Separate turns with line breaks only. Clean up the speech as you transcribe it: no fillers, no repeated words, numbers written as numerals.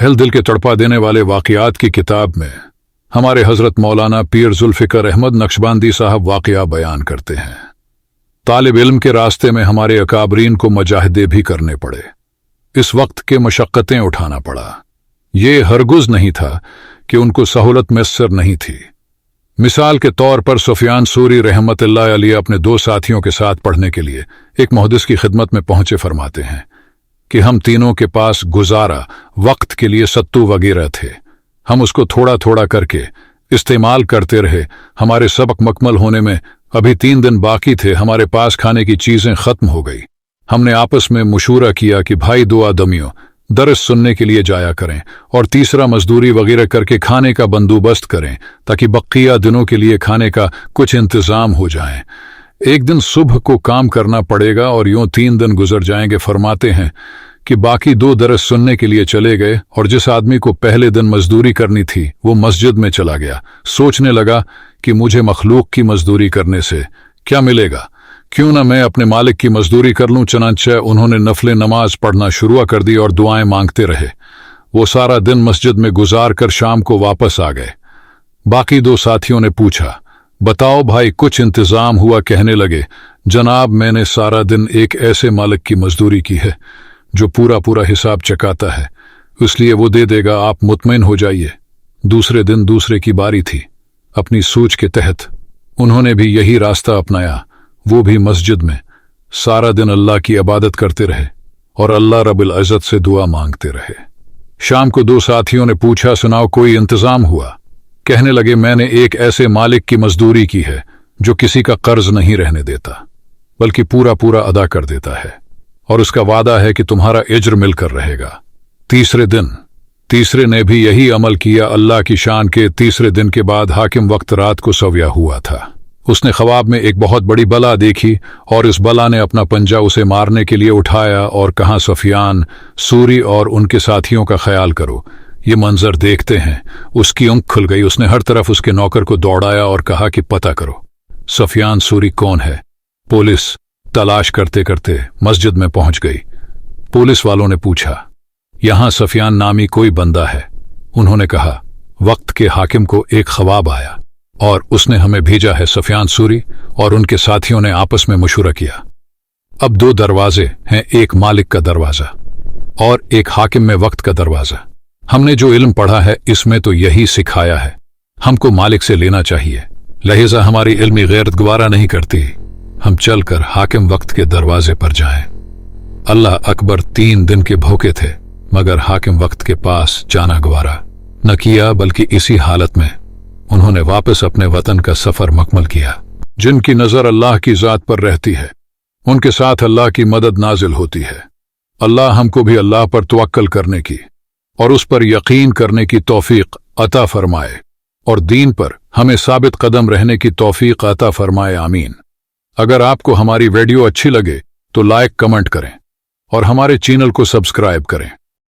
हिल दिल के तड़पा देने वाले वाक़यात की किताब में हमारे हज़रत मौलाना पीर जुल्फ़िकर अहमद नक्शबंदी साहब वाक़या बयान करते हैं। तालिब इल्म के रास्ते में हमारे अकाबरीन को मुजाहिदे भी करने पड़े, इस वक्त के मशक्क़तें उठाना पड़ा। ये हरगुज़ नहीं था कि उनको सहूलत मैसर नहीं थी। मिसाल के तौर पर सुफियान सूरी रहमतुल्लाह अलैह अपने दो साथियों के साथ पढ़ने के लिए एक मुहद्दिस की खिदमत में पहुंचे। फरमाते हैं कि हम तीनों के पास गुजारा वक्त के लिए सत्तू वगैरह थे। हम उसको थोड़ा थोड़ा करके इस्तेमाल करते रहे। हमारे सबक मुकम्मल होने में अभी 3 दिन बाकी थे। हमारे पास खाने की चीजें खत्म हो गई। हमने आपस में मशूरा किया कि भाई 2 आदमियों दरस सुनने के लिए जाया करें और तीसरा मजदूरी वगैरह करके खाने का बंदोबस्त करें ताकि बकिया दिनों के लिए खाने का कुछ इंतजाम हो जाए। एक दिन सुबह को काम करना पड़ेगा और यूं 3 दिन गुजर जाएंगे। फरमाते हैं कि बाकी 2 दरस सुनने के लिए चले गए और जिस आदमी को पहले दिन मजदूरी करनी थी वो मस्जिद में चला गया। सोचने लगा कि मुझे मखलूक की मजदूरी करने से क्या मिलेगा, क्यों ना मैं अपने मालिक की मजदूरी कर लूं। चनांचे उन्होंने नफले नमाज पढ़ना शुरू कर दी और दुआएं मांगते रहे। वो सारा दिन मस्जिद में गुजार कर शाम को वापस आ गए। बाकी 2 साथियों ने पूछा, बताओ भाई कुछ इंतजाम हुआ? कहने लगे, जनाब मैंने सारा दिन एक ऐसे मालिक की मजदूरी की है जो पूरा पूरा हिसाब चकाता है, इसलिए वो दे देगा, आप मुतमईन हो जाइए। दूसरे दिन दूसरे की बारी थी। अपनी सोच के तहत उन्होंने भी यही रास्ता अपनाया। वो भी मस्जिद में सारा दिन अल्लाह की इबादत करते रहे और अल्लाह रब्बुल इज़्ज़त से दुआ मांगते रहे। शाम को 2 साथियों ने पूछा, सुनाओ कोई इंतजाम हुआ? कहने लगे, मैंने एक ऐसे मालिक की मजदूरी की है जो किसी का कर्ज नहीं रहने देता बल्कि पूरा पूरा अदा कर देता है और उसका वादा है कि तुम्हारा इज्र मिलकर रहेगा। तीसरे ने भी यही अमल किया। अल्लाह की शान के तीसरे दिन के बाद हाकिम वक्त रात को सव्या हुआ था। उसने ख्वाब में एक बहुत बड़ी बला देखी और इस बला ने अपना पंजा उसे मारने के लिए उठाया और कहा, सुफियान सूरी और उनके साथियों का ख्याल करो, ये मंजर देखते हैं। उसकी आंख खुल गई। उसने हर तरफ उसके नौकर को दौड़ाया और कहा कि पता करो सुफियान सूरी कौन है। पुलिस तलाश करते करते मस्जिद में पहुंच गई। पुलिस वालों ने पूछा, यहां सुफियान नामी कोई बंदा है? उन्होंने कहा, वक्त के हाकिम को एक ख्वाब आया और उसने हमें भेजा है। सुफियान सूरी और उनके साथियों ने आपस में मशूरा किया। अब 2 दरवाजे हैं, एक मालिक का दरवाजा और एक हाकिम में वक्त का दरवाजा। हमने जो इल्म पढ़ा है इसमें तो यही सिखाया है, हमको मालिक से लेना चाहिए, लिहाजा हमारी इल्मी गैरत गवारा नहीं करती। हम चलकर हाकिम वक्त के दरवाजे पर जाएं। अल्लाह अकबर 3 दिन के भूखे थे मगर हाकिम वक्त के पास जाना गवारा न किया, बल्कि इसी हालत में उन्होंने वापस अपने वतन का सफर मुकम्मल किया। जिनकी नजर अल्लाह की जात पर रहती है उनके साथ अल्लाह की मदद नाजिल होती है। अल्लाह हमको भी अल्लाह पर तवक्कल करने की और उस पर यकीन करने की तौफीक अता फरमाए और दीन पर हमें साबित कदम रहने की तौफीक अता फरमाए। आमीन। अगर आपको हमारी वीडियो अच्छी लगे तो लाइक कमेंट करें और हमारे चैनल को सब्सक्राइब करें।